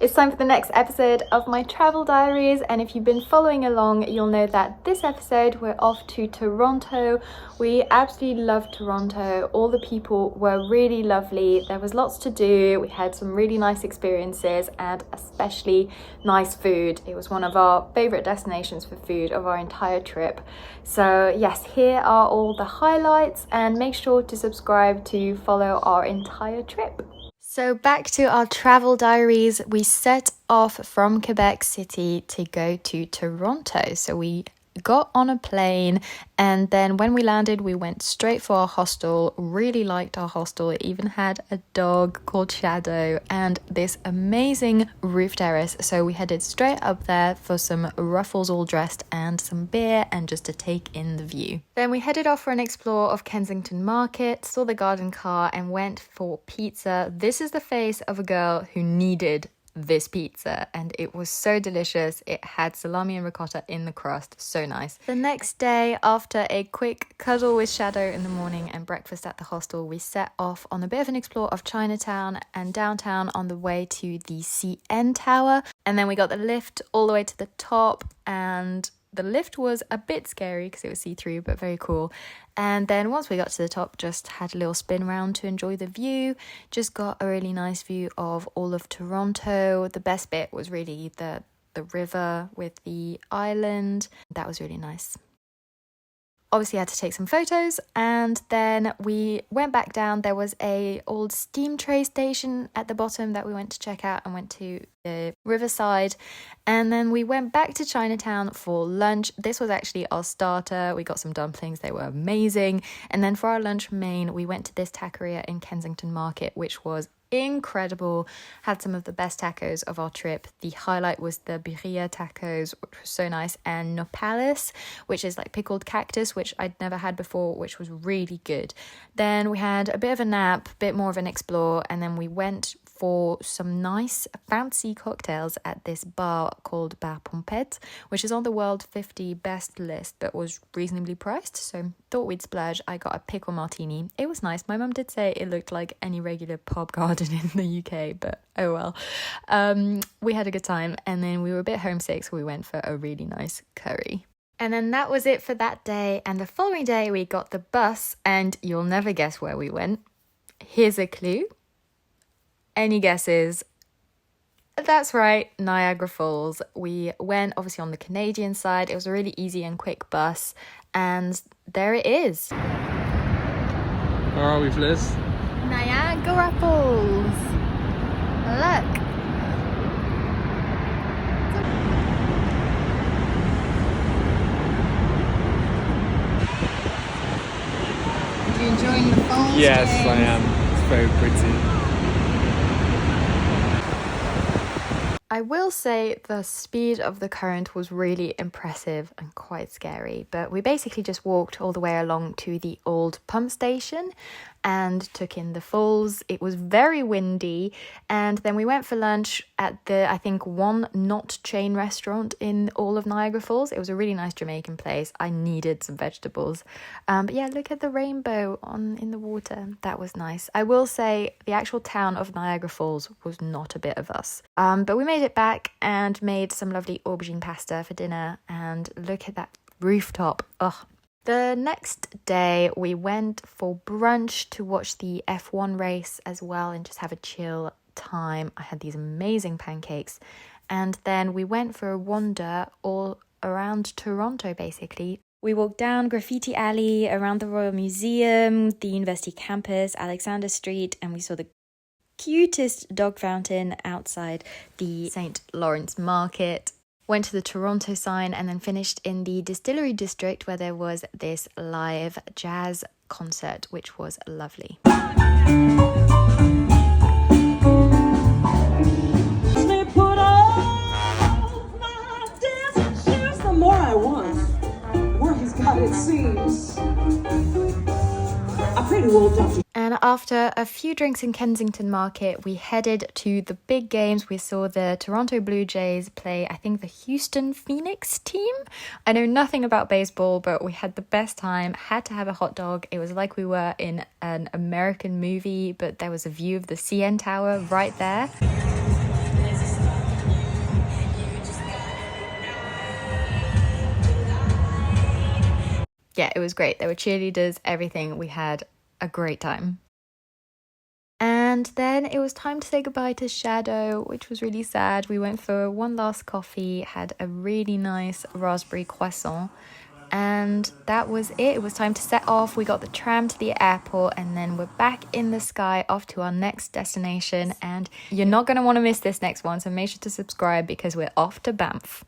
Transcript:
It's time for the next episode of my travel diaries, and if you've been following along, you'll know that this episode we're off to Toronto. We absolutely loved Toronto. All the people were really lovely. There was lots to do. We had some really nice experiences and especially nice food. It was one of our favorite destinations for food of our entire trip. So yes, here are all the highlights, and make sure to subscribe to follow our entire trip. So back to our travel diaries, we set off from Quebec City to go to Toronto. So we got on a plane, and then when we landed, we went straight for our hostel. Really liked our hostel. It even had a dog called Shadow and this amazing roof terrace. So we headed straight up there for some ruffles all dressed and some beer and just to take in the view. Then we headed off for an explore of Kensington Market, saw the garden car and went for pizza. This is the face of a girl who needed this pizza, and it was so delicious. It had salami and ricotta in the crust, so nice. The next day, after a quick cuddle with Shadow in the morning and breakfast at the hostel, we set off on a bit of an explore of Chinatown and downtown on the way to the CN Tower, and then we got the lift all the way to the top, and the lift was a bit scary because it was see-through, but very cool. And then once we got to the top, just had a little spin around to enjoy the view. Just got a really nice view of all of Toronto. The best bit was really the river with the island. That was really nice. Obviously had to take some photos, and then we went back down. There was a old steam tray station at the bottom that we went to check out, and went to the riverside, and then we went back to Chinatown for lunch. This was actually our starter. We got some dumplings, they were amazing, and then for our lunch main we went to this taqueria in Kensington Market, which was incredible. Had some of the best tacos of our trip. The highlight was the birria tacos, which was so nice, and nopales, which is like pickled cactus, which I'd never had before, which was really good. Then we had a bit of a nap, bit more of an explore, and then we went for some nice fancy cocktails at this bar called Bar Pompette, which is on the World 50 Best list, but was reasonably priced, so thought we'd splurge. I got a pickle martini. It was nice. My mum did say it looked like any regular pub garden in the UK, but oh well. We had a good time, and then we were a bit homesick, so we went for a really nice curry. And then that was it for that day, and the following day we got the bus, and you'll never guess where we went. Here's a clue. Any guesses? That's right, Niagara Falls. We went obviously on the Canadian side. It was a really easy and quick bus, and there it is. Where are we, Fliss? Niagara Falls. Look. Are you enjoying the falls? Yes, James? I am. It's very pretty. I will say the speed of the current was really impressive and quite scary, but we basically just walked all the way along to the old pump station and took in the falls. It was very windy, and then we went for lunch at the, I think, one not chain restaurant in all of Niagara Falls. It was a really nice Jamaican place. I needed some vegetables. But yeah, look at the rainbow in the water. That was nice. I will say the actual town of Niagara Falls was not a bit of us. But we made it back and made some lovely aubergine pasta for dinner, and look at that rooftop. Ugh. The next day we went for brunch to watch the F1 race as well and just have a chill time. I had these amazing pancakes, and then we went for a wander all around Toronto basically. We walked down Graffiti Alley, around the Royal Museum, the University campus, Alexander Street, and we saw the cutest dog fountain outside the St. Lawrence Market. Went to the Toronto sign, and then finished in the Distillery District, where there was this live jazz concert, which was lovely. The more I want, the more he's got, it seems. A pretty well done. And after a few drinks in Kensington Market, we headed to the big games. We saw the Toronto Blue Jays play, I think, the Houston Phoenix team. I know nothing about baseball, but we had the best time. Had to have a hot dog. It was like we were in an American movie, but there was a view of the CN Tower right there. yeah, it was great. There were cheerleaders, everything. We had a great time. And then it was time to say goodbye to Shadow, which was really sad. We went for one last coffee, had a really nice raspberry croissant, and that was it. It was time to set off. We got the tram to the airport, and then we're back in the sky off to our next destination. And you're not going to want to miss this next one, so make sure to subscribe because we're off to Banff.